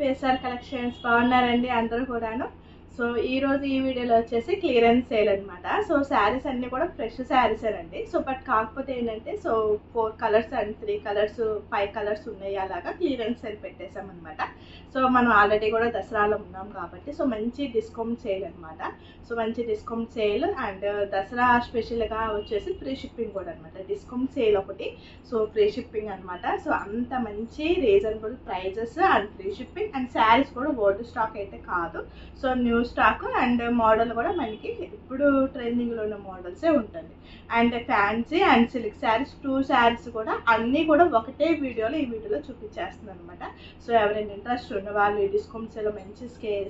పేసార్ collections బాగున్నారండి అందరూ కూడాను. సో ఈ రోజు ఈ వీడియోలో వచ్చేసి క్లియరెన్స్ సేల్ అనమాట. సో శారీస్ అన్ని కూడా ఫ్రెష్ శారీస్ అండి. సో బట్ కాకపోతే ఏంటంటే so 4 colours and 3 colours 5 colours ఉన్నాయి, అలాగా క్లియరెన్స్ సేల్ పెట్టేసాం అనమాట. సో మనం ఆల్రెడీ కూడా దసరాలో ఉన్నాం కాబట్టి సో మంచి డిస్కౌంట్ సేల్ అనమాట. సో మంచి డిస్కౌంట్ సేల్ అండ్ దసరా స్పెషల్గా వచ్చేసి ఫ్రీ షిప్పింగ్ కూడా అనమాట. డిస్కౌంట్ సేల్ ఒకటి, సో ఫ్రీ షిప్పింగ్ అనమాట. సో అంత మంచి reasonable prices and free shipping and sarees కూడా ఓల్డ్ స్టాక్ అయితే కాదు. So new stock and model కూడా మనకి ఇప్పుడు ట్రెండింగ్లో ఉన్న మోడల్సే ఉంటుంది. And fancy and silk sarees 2 sarees కూడా అన్నీ కూడా ఒకటే వీడియోలో ఈ వీడియోలో చూపించేస్తుంది అనమాట. సో ఎవరైనా ఇంట్రెస్ట్ ఉన్న వాళ్ళు ఈ డిస్కౌంట్ సేల్ మంచి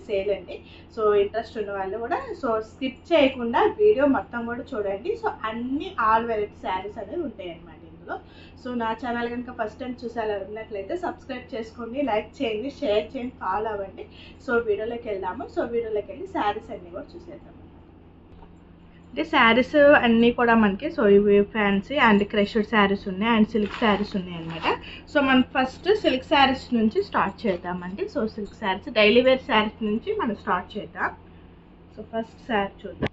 సేల్ అండి. సో ఇంట్రెస్ట్ ఉన్న వాళ్ళు కూడా సో స్కిప్ చేయకుండా వీడియో మొత్తం కూడా చూడండి. సో అన్ని ఆల్ వెరైటీ శారీస్ అనేది ఉంటాయి అన్నమాట ఇందులో. సో నా ఛానల్ కనుక ఫస్ట్ టైం చూసేలా ఉన్నట్లయితే సబ్స్క్రైబ్ చేసుకోండి, లైక్ చేయండి, షేర్ చేయండి, ఫాలో అవ్వండి. సో వీడియోలోకి వెళ్దాము. సో వీడియోలోకి వెళ్ళి శారీస్ అన్నీ కూడా చూసేద్దాము. అంటే శారీస్ అన్నీ కూడా మనకి సో ఇవి ఫ్యాన్సీ అండ్ క్రష్డ్ శారీస్ ఉన్నాయి అండ్ సిల్క్ శారీస్ ఉన్నాయి అనమాట. సో మనం ఫస్ట్ సిల్క్ శారీస్ నుంచి స్టార్ట్ చేద్దామండి. So silk sarees daily wear sarees నుంచి మనం స్టార్ట్ చేద్దాం. సో ఫస్ట్ శారీ చూద్దాం.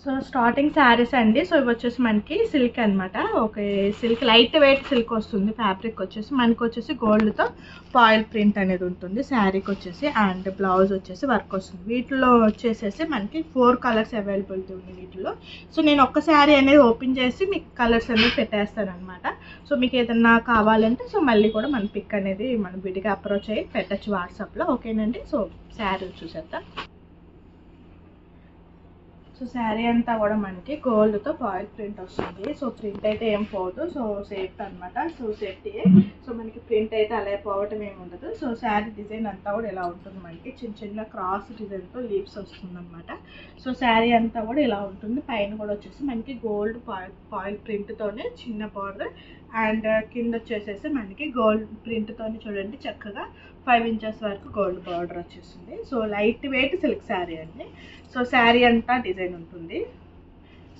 సో స్టార్టింగ్ శారీస్ అండి. సో ఇవి వచ్చేసి మనకి సిల్క్ అనమాట. Okay, silk light weight silk వస్తుంది. ఫ్యాబ్రిక్ వచ్చేసి మనకి వచ్చేసి గోల్డ్తో ఫాయిల్ ప్రింట్ అనేది ఉంటుంది శారీకి వచ్చేసి. అండ్ బ్లౌజ్ వచ్చేసి వర్క్ వస్తుంది. వీటిలో వచ్చేసేసి మనకి 4 కలర్స్ అవైలబిలిటీ ఉంది వీటిలో. సో నేను ఒక్క శారీ అనేది ఓపెన్ చేసి మీకు కలర్స్ అనేది పెట్టేస్తాను అనమాట. సో మీకు ఏదన్నా కావాలంటే సో మళ్ళీ కూడా మన పిక్ అనేది మనం విడిగా అప్రోచ్ అయ్యి పెట్టచ్చు వాట్సాప్లో. ఓకేనండి. సో శారీ చూసేద్దాం. సో శారీ అంతా కూడా మనకి గోల్డ్తో ఫాయిల్ ప్రింట్ వస్తుంది. సో ప్రింట్ అయితే ఏం పోదు. సో సేఫ్ అనమాట. So safety. సో మనకి ప్రింట్ అయితే అలా పోవటం ఏమి ఉండదు. సో శారీ డిజైన్ అంతా కూడా ఇలా ఉంటుంది. మనకి చిన్న చిన్న క్రాస్ డిజైన్తో లీవ్స్ వస్తుంది అనమాట. సో శారీ అంతా కూడా ఇలా ఉంటుంది. పైన కూడా వచ్చేసి మనకి గోల్డ్ ఫాయిల్ ప్రింట్తోనే చిన్న బార్డర్ అండ్ కింద వచ్చేసేసి మనకి గోల్డ్ ప్రింట్తోనే చూడండి చక్కగా 5 ఇంచెస్ వరకు గోల్డ్ బార్డర్ వచ్చేస్తుంది. So light weight silk sari అండి. సో శారీ అంతా డిజైన్ ఉంటుంది.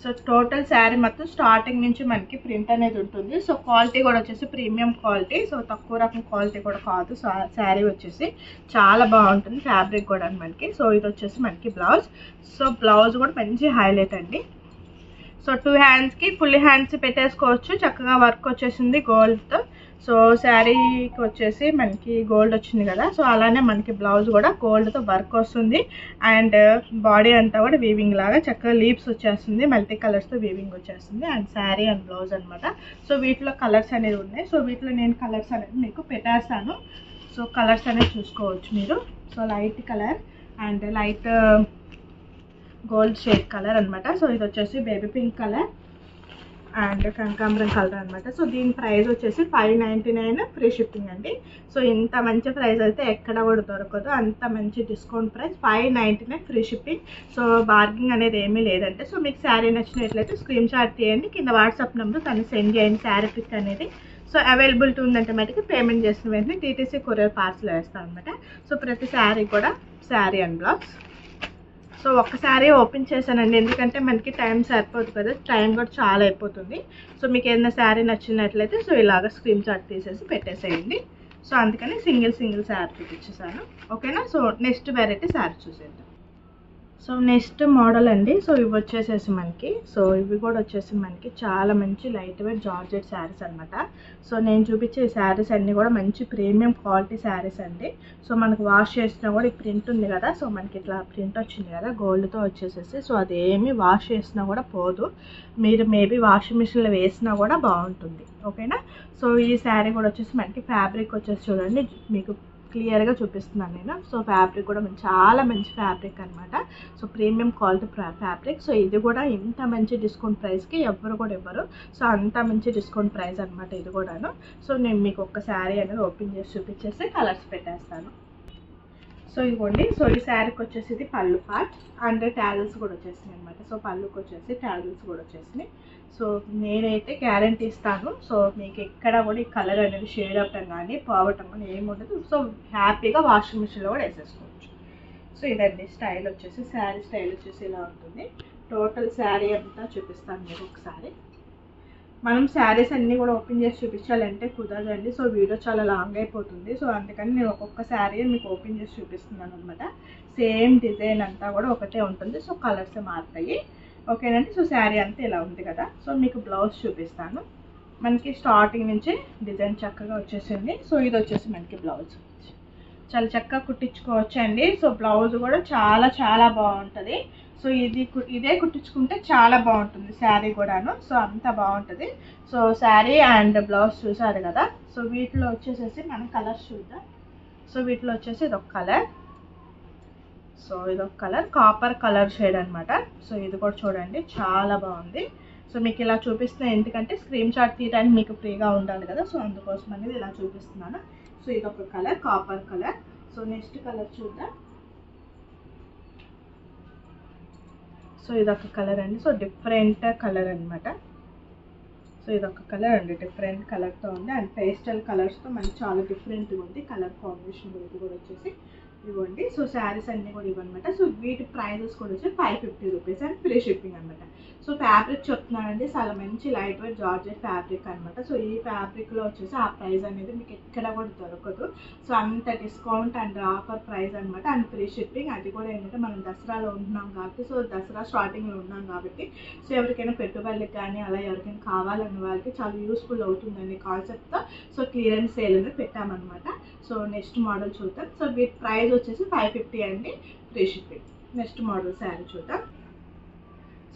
సో టోటల్ శారీ మొత్తం స్టార్టింగ్ నుంచి మనకి ప్రింట్ అనేది ఉంటుంది. సో క్వాలిటీ కూడా వచ్చేసి ప్రీమియం క్వాలిటీ. సో తక్కువ రకం క్వాలిటీ కూడా కాదు. సో శారీ వచ్చేసి చాలా బాగుంటుంది. ఫ్యాబ్రిక్ కూడా మనకి. సో ఇది వచ్చేసి మనకి బ్లౌజ్. సో బ్లౌజ్ కూడా మంచి హైలైట్ అండి. సో 2 హ్యాండ్స్కి ఫుల్ హ్యాండ్స్ పెట్టేసుకోవచ్చు. చక్కగా వర్క్ వచ్చేసింది గోల్డ్తో. సో శారీకి వచ్చేసి మనకి గోల్డ్ వచ్చింది కదా. సో అలానే మనకి బ్లౌజ్ కూడా గోల్డ్తో వర్క్ వస్తుంది. అండ్ బాడీ అంతా కూడా వీవింగ్ లాగా చక్కగా లీవ్స్ వచ్చేస్తుంది. మల్టీ కలర్స్తో వీవింగ్ వచ్చేస్తుంది. అండ్ శారీ అండ్ బ్లౌజ్ అనమాట. సో వీటిలో కలర్స్ అనేవి ఉన్నాయి. సో వీటిలో నేను కలర్స్ అనేది మీకు పెట్టేస్తాను. సో కలర్స్ అనేది చూసుకోవచ్చు మీరు. So light colour and light gold shade colour అనమాట. సో ఇది వచ్చేసి బేబీ పింక్ కలర్ అండ్ కనకాంబరం కలర్ అనమాట. సో దీని ప్రైస్ వచ్చేసి 599 ఫ్రీ షిప్పింగ్ అండి. సో ఇంత మంచి ప్రైస్ అయితే ఎక్కడ కూడా దొరకదు. అంత మంచి discount price 599 free shipping. So bargaining అనేది ఏమీ లేదంటే. సో మీకు శారీ నచ్చినట్లయితే స్క్రీన్ షాట్ తీయండి, కింద వాట్సాప్ నెంబర్ తను సెండ్ చేయండి శారీ పిక్ అనేది. సో అవైలబిలిటీ ఉందంటే మటుకు పేమెంట్ చేసిన వెంటనే టీటీసీ కొరియర్ పార్సల్ వేస్తాం అనమాట. సో ప్రతి శారీ కూడా శారీ అండ్ బ్లౌజ్. సో ఒక్కసారి ఓపెన్ చేశానండి, ఎందుకంటే మనకి టైం సరిపోదు కదా, టైం కూడా చాలా అయిపోతుంది. సో మీకు ఏదైనా శారీ నచ్చినట్లయితే సో ఇలాగ స్క్రీన్ షాట్ తీసేసి పెట్టేసేయండి. సో అందుకని సింగిల్ శారీ చూపించేసాను. ఓకేనా. సో నెక్స్ట్ వెరైటీ శారీ చూసేద్దాం. సో నెక్స్ట్ మోడల్ అండి. సో ఇవి వచ్చేసేసి మనకి సో ఇవి కూడా వచ్చేసి మనకి చాలా మంచి లైట్ వెయిట్ జార్జెట్ శారీస్ అనమాట. సో నేను చూపించే శారీస్ అన్నీ కూడా మంచి ప్రీమియం క్వాలిటీ శారీస్ అండి. సో మనకు వాష్ చేసినా కూడా ఈ ప్రింట్ ఉంది కదా. సో మనకి ఇట్లా ప్రింట్ వచ్చింది కదా గోల్డ్తో వచ్చేసేసి. సో అదేమి వాష్ చేసినా కూడా పోదు. మీరు మేబీ వాషింగ్ మిషన్లో వేసినా కూడా బాగుంటుంది. ఓకేనా. సో ఈ శారీ కూడా వచ్చేసి మనకి ఫ్యాబ్రిక్ వచ్చేసి చూడండి మీకు క్లియర్గా చూపిస్తున్నాను నేను. సో ఫ్యాబ్రిక్ కూడా చాలా మంచి ఫ్యాబ్రిక్ అనమాట. So premium quality fabric. So ఇది కూడా ఇంత మంచి డిస్కౌంట్ ప్రైస్కి ఎవరు కూడా ఇవ్వరు. సో అంత మంచి డిస్కౌంట్ ప్రైస్ అనమాట ఇది కూడాను. సో నేను మీకు ఒక్క శారీ అనేది ఓపెన్ చేసి చూపించేసి కలర్స్ పెట్టేస్తాను. సో ఇదిగోండి. సో ఈ శారీకి వచ్చేసి ఇది పళ్ళు పార్ట్ అండ్ ట్యాజల్స్ కూడా వచ్చేసినాయి అనమాట. సో పళ్ళుకి వచ్చేసి ట్యాజల్స్ కూడా వచ్చేసినాయి. సో నేనైతే గ్యారంటీ ఇస్తాను. సో మీకు ఎక్కడ కూడా ఈ కలర్ అనేది షేడ్ అవ్వటం కానీ పోవటం కానీ ఏమి ఉండదు. సో హ్యాపీగా వాషింగ్ మిషన్లో కూడా వేసేసుకోవచ్చు. సో ఇదండి స్టైల్ వచ్చేసి. శారీ స్టైల్ వచ్చేసి ఇలా ఉంటుంది. టోటల్ శారీ అంతా చూపిస్తాను మీకు ఒకసారి. మనం శారీస్ అన్నీ కూడా ఓపెన్ చేసి చూపించాలంటే కుదరదండి. సో వీడియో చాలా లాంగ్ అయిపోతుంది. సో అందుకని నేను ఒక్కొక్క శారీ మీకు ఓపెన్ చేసి చూపిస్తున్నాను అనమాట. సేమ్ డిజైన్ అంతా కూడా ఒకటే ఉంటుంది. సో కలర్స్ మారుతాయి. ఓకేనండి. సో శారీ అంతా ఇలా ఉంది కదా. సో మీకు బ్లౌజ్ చూపిస్తాను. మనకి స్టార్టింగ్ నుంచి డిజైన్ చక్కగా వచ్చేసింది. సో ఇది వచ్చేసి మనకి బ్లౌజ్ చాలా చక్కగా కుట్టించుకోవచ్చు అండి. సో బ్లౌజ్ కూడా చాలా చాలా బాగుంటుంది. సో ఇదే కుట్టించుకుంటే చాలా బాగుంటుంది శారీ కూడాను. సో అంత బాగుంటుంది. సో శారీ అండ్ బ్లౌజ్ చూసారు కదా. సో వీటిలో వచ్చేసేసి మనం కలర్స్ చూద్దాం. సో వీటిలో వచ్చేసి ఇదొక కలర్, సో ఇదొక కలర్ కాపర్ కలర్ షేడ్ అనమాట. సో ఇది కూడా చూడండి చాలా బాగుంది. సో మీకు ఇలా చూపిస్తున్నాను ఎందుకంటే స్క్రీన్ షాట్ తీయడానికి మీకు ఫ్రీగా ఉండాలి కదా. సో అందుకోసం అనేది ఇలా చూపిస్తున్నాను. సో ఇదొక colour copper colour. So next colour చూద్దాం. సో ఇదొక కలర్ అండి. సో డిఫరెంట్ కలర్ అనమాట. సో ఇదొక కలర్ అండి, డిఫరెంట్ కలర్తో ఉంది అండ్ పేస్టల్ కలర్స్తో మనకి చాలా డిఫరెంట్గా ఉంది కలర్ కాంబినేషన్. ఇది కూడా వచ్చేసి ఇవ్వండి. సో శారీస్ అన్నీ కూడా ఇవ్వనమాట. సో వీటి ప్రైజెస్ కూడా వచ్చి 550 రూపీస్ అండ్ ఫ్రీ షిప్పింగ్ అనమాట. సో ఫ్యాబ్రిక్ చెప్తున్నానండి, చాలా మంచి లైట్ వెయిట్ జార్జెట్ ఫ్యాబ్రిక్ అనమాట. సో ఈ ఫ్యాబ్రిక్లో వచ్చేసి ఆ ప్రైస్ అనేది మీకు ఎక్కడ కూడా దొరకదు. సో అంత డిస్కౌంట్ అండ్ ఆఫర్ ప్రైస్ అనమాట అండ్ ఫ్రీ షిప్పింగ్. అది కూడా ఏంటంటే మనం దసరాలో ఉంటున్నాం కాబట్టి, సో దసరా స్టార్టింగ్లో ఉన్నాం కాబట్టి సో ఎవరికైనా పెట్టుబడులకు కానీ అలా ఎవరికైనా కావాలన్న వాళ్ళకి చాలా యూస్ఫుల్ అవుతుందండి కాన్సెప్ట్తో. సో క్లియరెన్స్ సేల్ అనేది పెట్టామన్నమాట. సో నెక్స్ట్ మోడల్ చూద్దాం. సో వీటి ప్రైస్ వచ్చేసి 550 అండి, free shipping. Next model sari చూద్దాం.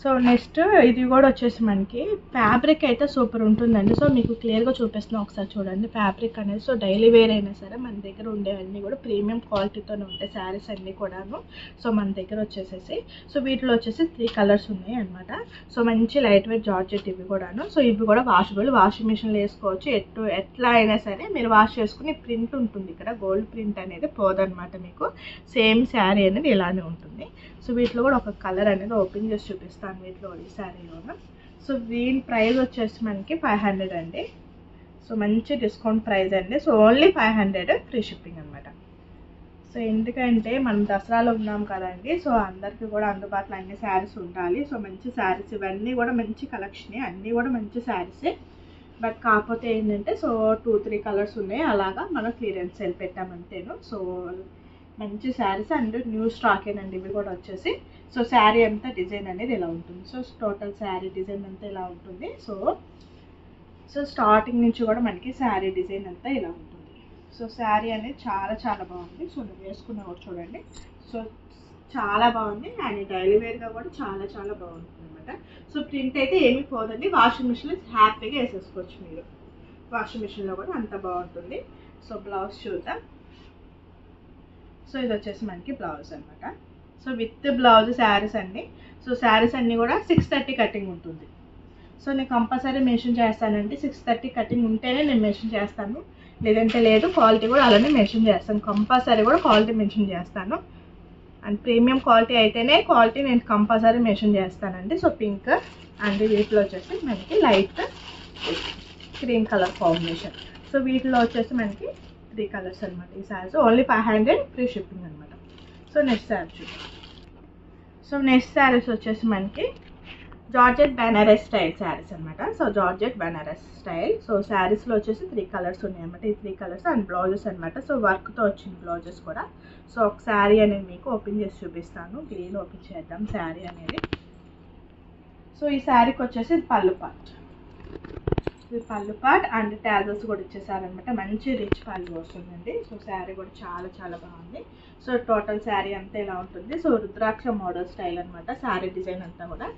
సో నెక్స్ట్ ఇది కూడా వచ్చేసి మనకి ఫ్యాబ్రిక్ అయితే సూపర్ ఉంటుందండి. సో మీకు క్లియర్గా చూపిస్తున్నాను, ఒకసారి చూడండి. ఫ్యాబ్రిక్ అనేది సో డైలీ వేర్ అయినా సరే మన దగ్గర ఉండేవన్నీ కూడా ప్రీమియం క్వాలిటీతోనే ఉంటాయి శారీస్ అన్నీ కూడాను. సో మన దగ్గర వచ్చేసేసి సో వీటిలో వచ్చేసి 3 కలర్స్ ఉన్నాయి అనమాట. సో మంచి లైట్ వెయిట్ జార్జెట్ ఇవి కూడాను. సో ఇవి కూడా వాషబుల్, వాషింగ్ మిషన్లో వేసుకోవచ్చు. ఎట్లా అయినా సరే మీరు వాష్ చేసుకుని ప్రింట్ ఉంటుంది ఇక్కడ, గోల్డ్ ప్రింట్ అనేది పోదనమాట. మీకు సేమ్ శారీ అనేది ఇలానే ఉంటుంది. సో వీటిలో కూడా ఒక కలర్ అనేది ఓపెన్ చేసి చూపిస్తాను వీటిలో ఈ శారీలోన. సో దీని ప్రైస్ వచ్చేసి మనకి 500 అండి. సో మంచి డిస్కౌంట్ ప్రైస్ అండి. సో ఓన్లీ 500 ఫ్రీ షిప్పింగ్ అనమాట. సో ఎందుకంటే మనం దసరాలో ఉన్నాం కదండి. సో అందరికీ కూడా అందుబాటులో అన్ని శారీస్ ఉండాలి. సో మంచి శారీస్ ఇవన్నీ కూడా మంచి కలెక్షనే, అన్నీ కూడా మంచి శారీసే. బట్ కాకపోతే ఏంటంటే సో 2-3 కలర్స్ ఉన్నాయి, అలాగా మనం క్లియరెన్స్ సేల్ పెట్టామంతేను. సో మంచి శారీస్ అండ్ న్యూ స్టాకేనండి ఇవి కూడా వచ్చేసి. సో శారీ అంతా డిజైన్ అనేది ఇలా ఉంటుంది. సో టోటల్ శారీ డిజైన్ అంతా ఇలా ఉంటుంది. సో స్టార్టింగ్ నుంచి కూడా మనకి శారీ డిజైన్ అంతా ఇలా ఉంటుంది. సో శారీ అనేది చాలా చాలా బాగుంది. సో నేను వేసుకున్నా కూడా చూడండి. సో చాలా బాగుంది అండ్ డైలీ వేర్గా కూడా చాలా చాలా బాగుంటుంది అనమాట. సో ప్రింట్ అయితే ఏమీ పోదండి, వాషింగ్ మిషన్లో హ్యాపీగా వేసేసుకోవచ్చు మీరు. వాషింగ్ మిషన్లో కూడా అంత బాగుంటుంది. సో బ్లౌజ్ చూద్దాం. సో ఇది వచ్చేసి మనకి బ్లౌజ్ అనమాట. సో విత్ బ్లౌజ్ శారీస్ అండి. సో శారీస్ అన్నీ కూడా 630 కటింగ్ ఉంటుంది. సో నేను కంపల్సరీ మెన్షన్ చేస్తానండి, 630 కటింగ్ ఉంటేనే నేను మెన్షన్ చేస్తాను, లేదంటే లేదు. క్వాలిటీ కూడా అలానే మెన్షన్ చేస్తాను, కంపల్సరీ కూడా క్వాలిటీ మెన్షన్ చేస్తాను. అండ్ ప్రీమియం క్వాలిటీ అయితేనే క్వాలిటీ నేను కంపల్సరీ మెన్షన్ చేస్తానండి. సో పింక్ అండ్ వీటిలో వచ్చేసి మనకి light cream colour combination. So వీటిలో వచ్చేసి మనకి 3 కలర్స్ అనమాట ఈ శారీస్. ఓన్లీ 500 ఫ్రీ షిప్పింగ్ అనమాట. సో నెక్స్ట్ శారీ చూద్దాం. సో నెక్స్ట్ శారీస్ వచ్చేసి మనకి జార్జెట్ బెనారస్ స్టైల్ శారీస్ అనమాట. So georgette Banaras style. So శారీస్లో వచ్చేసి 3 కలర్స్ ఉన్నాయి అనమాట. ఈ 3 కలర్స్ అండ్ బ్లౌజెస్ అనమాట. సో వర్క్తో వచ్చిన బ్లౌజెస్ కూడా. సో ఒక శారీ అనేది మీకు ఓపెన్ చేసి చూపిస్తాను. గ్రీన్ ఓపెన్ చేద్దాం శారీ అనేది. సో ఈ శారీకి వచ్చేసి పళ్ళు పార్ట్, ఇది పళ్ళు పార్ట్ అండ్ ట్యాజల్స్ కూడా ఇచ్చేసారనమాట. మంచి రిచ్ పళ్ళు వస్తుందండి. సో శారీ కూడా చాలా చాలా బాగుంది. సో టోటల్ శారీ అంతా ఇలా ఉంటుంది. సో రుద్రాక్ష మోడల్ స్టైల్ అనమాట. శారీ డిజైన్ అంతా కూడా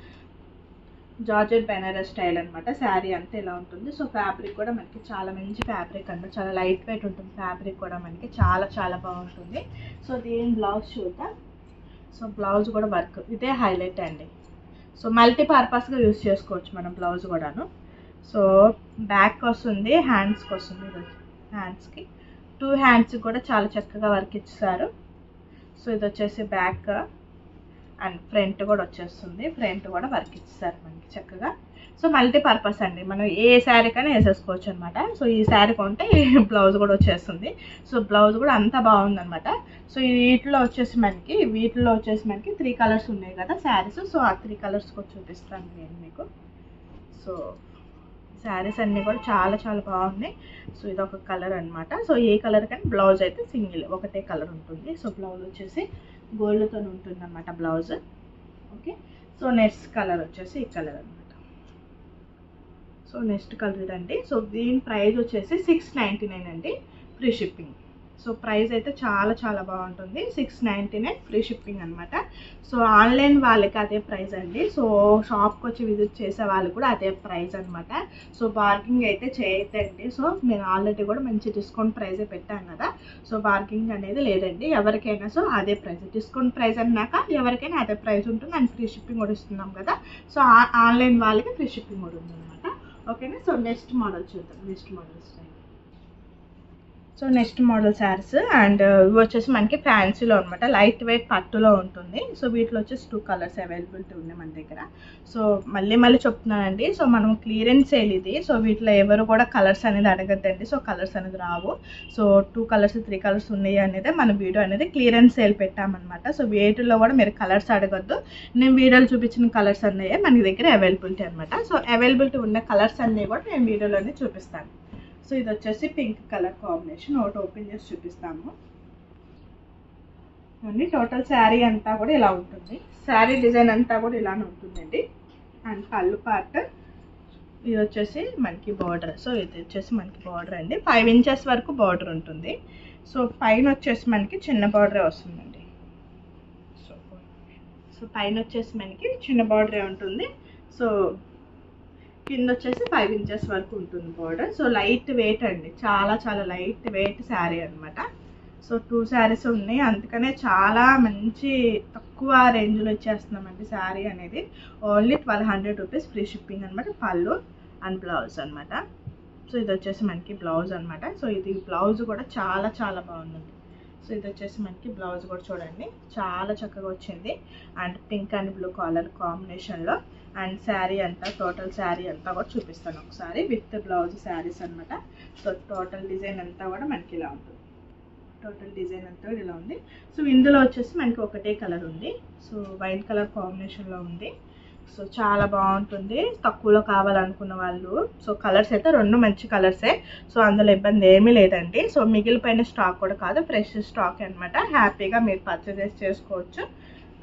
జార్జెట్ బెనారస్ స్టైల్ అనమాట. శారీ అంతా ఇలా ఉంటుంది. సో ఫ్యాబ్రిక్ కూడా మనకి చాలా మంచి ఫ్యాబ్రిక్ అనమాట, చాలా లైట్ వెయిట్ ఉంటుంది ఫ్యాబ్రిక్ కూడా మనకి, చాలా చాలా బాగుంటుంది. సో దీని బ్లౌజ్ చూద్దాం. సో బ్లౌజ్ కూడా వర్క్ ఇదే హైలైట్ అండి. సో మల్టీపర్పస్గా యూజ్ చేసుకోవచ్చు మనం బ్లౌజ్ కూడాను. సో బ్యాక్ వస్తుంది, హ్యాండ్స్కి వస్తుంది. హ్యాండ్స్కి 2 హ్యాండ్స్కి కూడా చాలా చక్కగా వర్క్ ఇచ్చారు. సో ఇది వచ్చేసి బ్యాక్ అండ్ ఫ్రంట్ కూడా వచ్చేస్తుంది, ఫ్రంట్ కూడా వర్క్ ఇచ్చేసారు మనకి చక్కగా. సో మల్టీపర్పస్ అండి, మనం ఏ శారీ కైనా వేసేసుకోవచ్చు అనమాట. సో ఈ శారీ కొంటే బ్లౌజ్ కూడా వచ్చేస్తుంది. సో బ్లౌజ్ కూడా అంత బాగుందనమాట. సో వీటిలో వచ్చేసి మనకి 3 కలర్స్ ఉన్నాయి కదా శారీస్. సో ఆ 3 కలర్స్ కూడా చూపిస్తాను నేను మీకు. సో శారీస్ అన్నీ కూడా చాలా చాలా బాగున్నాయి. సో ఇది ఒక కలర్ అనమాట. సో ఏ కలర్ కానీ బ్లౌజ్ అయితే సింగిల్ ఒకటే కలర్ ఉంటుంది. సో బ్లౌజ్ వచ్చేసి గోల్డ్తో ఉంటుంది అనమాట blouse. Okay, so next colour వచ్చేసి ఈ కలర్ అనమాట. సో నెక్స్ట్ కలర్ ఇదండి. సో దీని ప్రైస్ వచ్చేసి 699 అండి, ఫ్రీ షిప్పింగ్. సో ప్రైస్ అయితే చాలా చాలా బాగుంటుంది, 699 ఫ్రీ షిప్పింగ్ అనమాట. సో ఆన్లైన్ వాళ్ళకి అదే ప్రైస్ అండి. సో షాప్కి వచ్చి విజిట్ చేసే వాళ్ళకి కూడా అదే ప్రైస్ అనమాట. సో బార్గింగ్ అయితే చేయొద్దండి. సో నేను ఆల్రెడీ కూడా మంచి డిస్కౌంట్ ప్రైజే పెట్టాను కదా. సో బార్గింగ్ అనేది లేదండి ఎవరికైనా. సో అదే ప్రైస్, డిస్కౌంట్ ప్రైస్ అన్నాక ఎవరికైనా అదే ప్రైస్ ఉంటుంది. అండ్ ఫ్రీ షిప్పింగ్ కూడా ఇస్తున్నాం కదా. సో ఆన్లైన్ వాళ్ళకి ఫ్రీ షిప్పింగ్ కూడా ఉంది అనమాట. ఓకేనా. సో నెక్స్ట్ మోడల్ చూద్దాం. Next model style. So next model saris and ఇవి వచ్చేసి మనకి ఫ్యాన్సీలో అనమాట, లైట్ వెయిట్ పట్టులో ఉంటుంది. సో వీటిలో వచ్చేసి 2 కలర్స్ అవైలబిలిటీ ఉన్నాయి మన దగ్గర. సో మళ్ళీ చెప్తున్నానండి. సో మనం క్లియరెన్స్ సేల్ ఇది. సో వీటిలో ఎవరు కూడా కలర్స్ అనేది అడగద్దండి. సో కలర్స్ అనేది రావు. సో 2 కలర్స్ 3 కలర్స్ ఉన్నాయి అనేది మన వీడియో అనేది క్లియరెన్స్ సేల్ పెట్టామన్నమాట. సో వీటిలో కూడా మీరు కలర్స్ అడగద్దు. నేను వీడియోలో చూపించిన కలర్స్ అన్నీ మన దగ్గర అవైలబిలిటీ అనమాట. సో అవైలబిలిటీ ఉన్న కలర్స్ అన్నీ కూడా నేను వీడియోలోనే చూపిస్తాను. సో ఇది వచ్చేసి పింక్ కలర్ కాంబినేషన్. ఒకటి ఓపెన్ చేసి చూపిస్తాము. అన్ని టోటల్ శారీ అంతా కూడా ఇలా ఉంటుంది. శారీ డిజైన్ అంతా కూడా ఇలానే ఉంటుందండి. అండ్ పళ్ళు పార్ట్ ఇది వచ్చేసి మనకి బార్డర్. సో ఇది వచ్చేసి మనకి బార్డర్ అండి, 5 ఇంచెస్ వరకు బార్డర్ ఉంటుంది. సో పైన వచ్చేసి మనకి చిన్న బార్డరే వస్తుందండి. సో పైన వచ్చేసి మనకి చిన్న బార్డరే ఉంటుంది. సో కింద వచ్చేసి 5 ఇంచెస్ వరకు ఉంటుంది బార్డర్. సో లైట్ వెయిట్ అండి, చాలా చాలా లైట్ వెయిట్ శారీ అనమాట. సో 2 శారీస్ ఉన్నాయి, అందుకనే చాలా మంచి తక్కువ రేంజ్లో ఇచ్చేస్తున్నామండి శారీ అనేది. ఓన్లీ 1200 రూపీస్ ఫ్రీ షిప్పింగ్ అనమాట. పళ్ళు అండ్ బ్లౌజ్ అనమాట. సో ఇది వచ్చేసి మనకి బ్లౌజ్ అనమాట. సో ఇది బ్లౌజ్ కూడా చాలా చాలా బాగుందండి. సో ఇది వచ్చేసి మనకి బ్లౌజ్ కూడా చూడండి చాలా చక్కగా వచ్చింది. And pink and blue colour కాంబినేషన్లో. అండ్ శారీ అంతా టోటల్ శారీ అంతా కూడా చూపిస్తాను ఒకసారి విత్ బ్లౌజ్ శారీస్ అనమాట. సో టోటల్ డిజైన్ అంతా కూడా మనకి ఇలా ఉంటుంది. టోటల్ డిజైన్ అంతా కూడా ఇలా ఉంది. సో ఇందులో వచ్చేసి మనకి ఒకటే కలర్ ఉంది. సో వైట్ కలర్ కాంబినేషన్లో ఉంది. సో చాలా బాగుంటుంది తక్కువలో కావాలనుకున్న వాళ్ళు. సో కలర్స్ అయితే 2 మంచి కలర్సే. సో అందులో ఇబ్బంది ఏమీ లేదండి. సో మిగిలిపోయిన స్టాక్ కూడా కాదు, ఫ్రెష్ స్టాక్ అనమాట. హ్యాపీగా మీరు పర్చేస్ చేసుకోవచ్చు.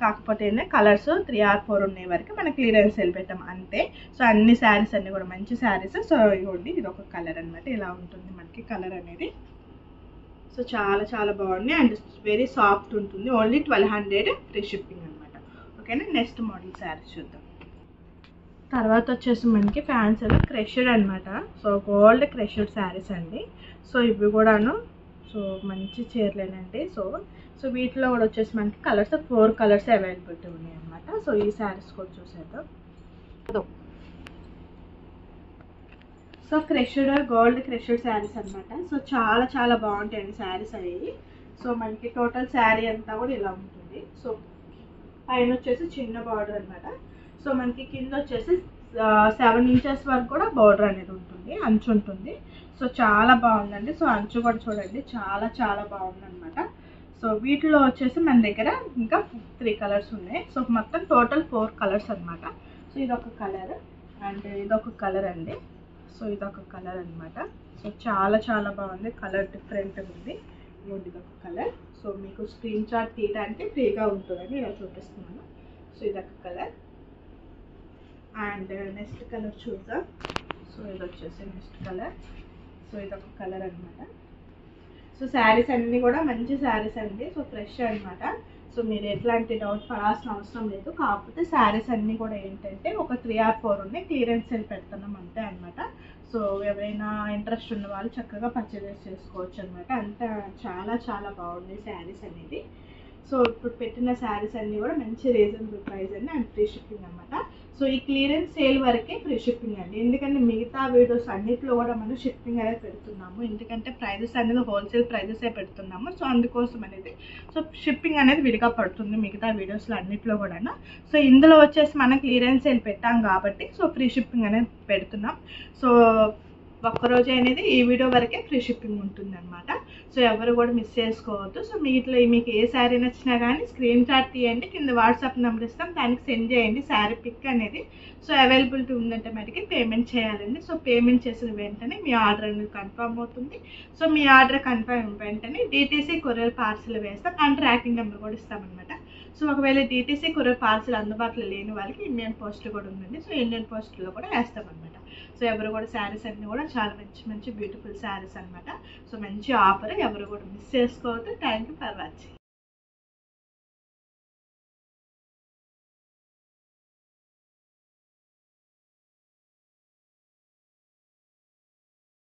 కాకపోతే కలర్స్ 3 or 4 ఉన్నాయి వరకు మన క్లియరెన్స్ సేల్ పెట్టాం అంతే. సో అన్ని శారీస్ అన్నీ కూడా మంచి శారీస్. సో ఇవ్వండి ఇది ఒక కలర్ అనమాట. ఇలా ఉంటుంది మనకి కలర్ అనేది. సో చాలా చాలా బాగుంది అండ్ వెరీ సాఫ్ట్ ఉంటుంది. ఓన్లీ 1200 ఫ్రీ షిప్పింగ్ అనమాట. ఓకేనా. నెక్స్ట్ మోడల్ శారీస్ చూద్దాం. తర్వాత వచ్చేసి మనకి ఫ్యాన్సీలో క్రషడ్ అనమాట. సో గోల్డ్ క్రషడ్ శారీస్ అండి. సో ఇవి కూడాను సో మంచి చీరలేనండి. సో వీటిలో కూడా వచ్చేసి మనకి కలర్స్ 4 కలర్స్ అవైలబిలిటీ ఉన్నాయి అనమాట. సో ఈ శారీస్ కూడా చూసేద్దాం. So crushed gold crushed saris అనమాట. సో చాలా చాలా బాగుంటాయండి శారీస్ అవి. సో మనకి టోటల్ శారీ అంతా కూడా ఇలా ఉంటుంది. సో పైన వచ్చేసి చిన్న బార్డర్ అనమాట. సో మనకి కింద వచ్చేసి 7 ఇంచెస్ వరకు కూడా బార్డర్ అనేది ఉంటుంది, అంచు ఉంటుంది. సో చాలా బాగుందండి. సో అంచు కూడా చూడండి చాలా చాలా బాగుంది అనమాట. సో వీటిలో వచ్చేసి మన దగ్గర ఇంకా 3 కలర్స్ ఉన్నాయి. సో మొత్తం టోటల్ 4 కలర్స్ అనమాట. సో ఇదొక కలర్ అండ్ ఇదొక కలర్ అండి. సో ఇదొక కలర్ అనమాట. సో చాలా చాలా బాగుంది, కలర్ డిఫరెంట్గా ఉంది. ఇదొక కలర్. సో మీకు స్క్రీన్ షాట్ తీయడానికి ఫ్రీగా ఉంటుందని ఇలా చూపిస్తున్నాను. సో ఇదొక కలర్ అండ్ నెక్స్ట్ కలర్ చూద్దాం. సో ఇది వచ్చేసి నెక్స్ట్ కలర్. సో ఇదొక కలర్ అనమాట. సో శారీస్ అన్నీ కూడా మంచి శారీస్ అండి. సో ఫ్రెష్ అనమాట. సో మీరు ఎట్లాంటి డౌట్ పడాల్సిన అవసరం లేదు. కాకపోతే శారీస్ అన్నీ కూడా ఏంటంటే ఒక 3 or 4 ఉన్నాయి, క్లియరెన్స్ సేల్ పెడుతున్నాం అంతే అనమాట. సో ఎవరైనా ఇంట్రెస్ట్ ఉన్న వాళ్ళు చక్కగా పర్చేస్ చేసుకోవచ్చు అనమాట. అంత చాలా చాలా బాగుంది శారీస్ అనేది. సో ఇప్పుడు పెట్టిన శారీస్ అన్నీ కూడా మంచి రీజనబుల్ ప్రైస్ అండి అండ్ ఫ్రీ షిప్పింగ్ అనమాట. సో ఈ క్లియరెన్స్ సేల్ వరకే ఫ్రీ షిప్పింగ్ అండి. ఎందుకంటే మిగతా వీడియోస్ అన్నింటిలో కూడా మనం షిప్పింగ్ అనేది పెడుతున్నాము. ఎందుకంటే ప్రైజెస్ అనేది హోల్సేల్ ప్రైజెసే పెడుతున్నాము. సో అందుకోసం అనేది సో షిప్పింగ్ అనేది విడిగా పడుతుంది మిగతా వీడియోస్లో అన్నింటిలో కూడా. సో ఇందులో వచ్చేసి మనం క్లియరెన్స్ సేల్ పెట్టాం కాబట్టి సో ఫ్రీ షిప్పింగ్ అనేది పెడుతున్నాం. సో ఒక్కరోజే అనేది ఈ వీడియో వరకే ఫ్రీ షిప్పింగ్ ఉంటుంది అనమాట. సో ఎవరు కూడా మిస్ చేసుకోవద్దు. సో మీకు ఏ శారీ నచ్చినా కానీ స్క్రీన్ షాట్ తీయండి, కింద వాట్సాప్ నెంబర్ ఇస్తాం, దానికి సెండ్ చేయండి శారీ పిక్ అనేది. సో అవైలబిలిటీ ఉందంటే మనకి పేమెంట్ చేయాలండి. సో పేమెంట్ చేసిన వెంటనే మీ ఆర్డర్ అనేది కన్ఫర్మ్ అవుతుంది. సో మీ ఆర్డర్ కన్ఫర్మ్ వెంటనే DTC కొరియర్ పార్సిల్ వేస్తాం అండ్ ట్రాకింగ్ నెంబర్ కూడా ఇస్తామన్నమాట. సో ఒకవేళ DTC కొరియర్ పార్సిల్ అందుబాటులో లేని వాళ్ళకి ఇండియన్ పోస్ట్ కూడా ఉందండి. సో ఇండియన్ పోస్ట్లో కూడా వేస్తామన్నమాట. సో ఎవరు కూడా శారీస్ అన్నీ కూడా చాలా మంచి మంచి బ్యూటిఫుల్ శారీస్ అనమాట. సో మంచి ఆఫర్, ఎవరు కూడా మిస్ చేసుకోవద్దు. Thank you for watching.